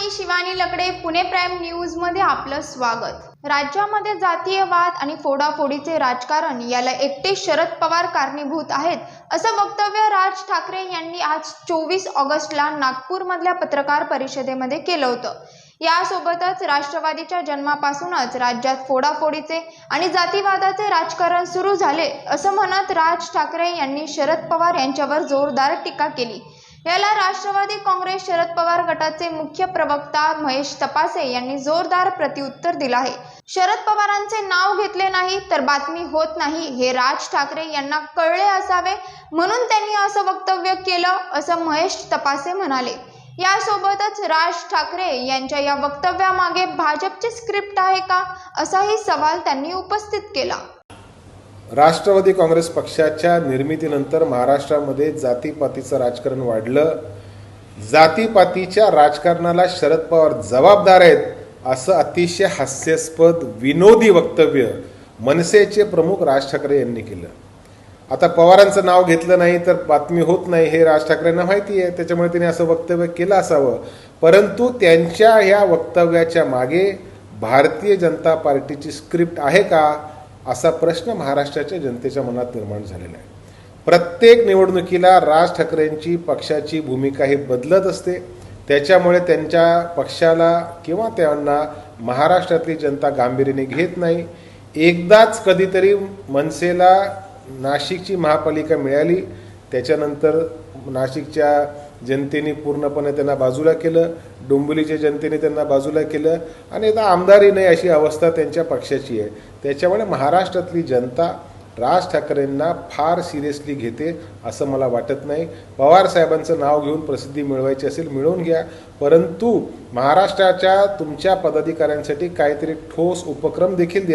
मी शिवानी लकडे, Pune prime news मध्ये आपलं स्वागत। राज्यामध्ये जातीय वाद आणि फोडाफोडीचे राजकारण याला एकटे शरद पवार कारणीभूत आहेत, असं वक्तव्य राज ठाकरे यांनी आज 24 ऑगस्टला नागपूरमधल्या पत्रकार परिषदेमध्ये केलं होतं। यासोबतच राष्ट्रवादीच्या जन्मापासूनच राज्यात फोडाफोडीचे आणि जातीवादाचे राजकारण सुरू झाले असं म्हणत राज ठाकरे यांनी शरद पवार यांच्यावर जोरदार टीका केली। याला राष्ट्रवादी काँग्रेस शरद पवार गटाचे मुख्य प्रवक्ता महेश तपासे यांनी जोरदार प्रत्युत्तर दिलं आहे। शरद पवारांचे नाव घेतले नाही तर बातमी होत नाही हे राज ठाकरे यांना कळले असावे, म्हणून त्यांनी असं वक्तव्य केलं असं महेश तपासे म्हणाले। यासोबतच राज ठाकरे यांच्या या वक्तव्यामागे भाजपची स्क्रिप्ट आहे का, असाही सवाल त्यांनी उपस्थित केला। राष्ट्रवादी काँग्रेस पक्षाच्या निर्मितीनंतर महाराष्ट्रामध्ये जातीपातीचं राजकारण वाढलं। जातीपातीच्या राजकारणाला शरद पवार जबाबदार आहेत असं अतिशय हास्यास्पद विनोदी वक्तव्य मनसेचे प्रमुख राज ठाकरे यांनी केलं। आता पवारांचं नाव घेतलं नाही तर बातमी होत नाही हे राज ठाकरेंना माहिती आहे, त्याच्यामुळे त्यांनी असं वक्तव्य केलं असावं। परंतु त्यांच्या या वक्तव्याच्या मागे भारतीय जनता पार्टीची स्क्रिप्ट आहे का, असा प्रश्न महाराष्ट्राच्या जनतेच्या मनात निर्माण झालेला आहे। प्रत्येक निवडणुकीला राज ठाकरेंची पक्षाची भूमिका ही बदलत असते, त्याच्यामुळे त्यांच्या पक्षाला किंवा त्यांना महाराष्ट्रातली जनता गांभीर्याने घेत नाही। एकदाच कधीतरी मनसेला नाशिकची महापालिका मिळाली, त्याच्यानंतर नाशिकच्या जनतेने पूर्णपणे त्यांना बाजूला केलं, डोंबिवलीच्या जनतेने त्यांना बाजूला केलं आणि आता आमदारी नाही अशी अवस्था त्यांच्या पक्षाची आहे। त्याच्यामुळे महाराष्ट्रातली जनता राज ठाकरेंना फार सिरियसली घेते असं मला वाटत नाही। पवार साहेबांचं नाव घेऊन प्रसिद्धी मिळवायची असेल मिळवून घ्या, परंतु महाराष्ट्राच्या तुमच्या पदाधिकाऱ्यांसाठी काहीतरी ठोस उपक्रम देखील द्या।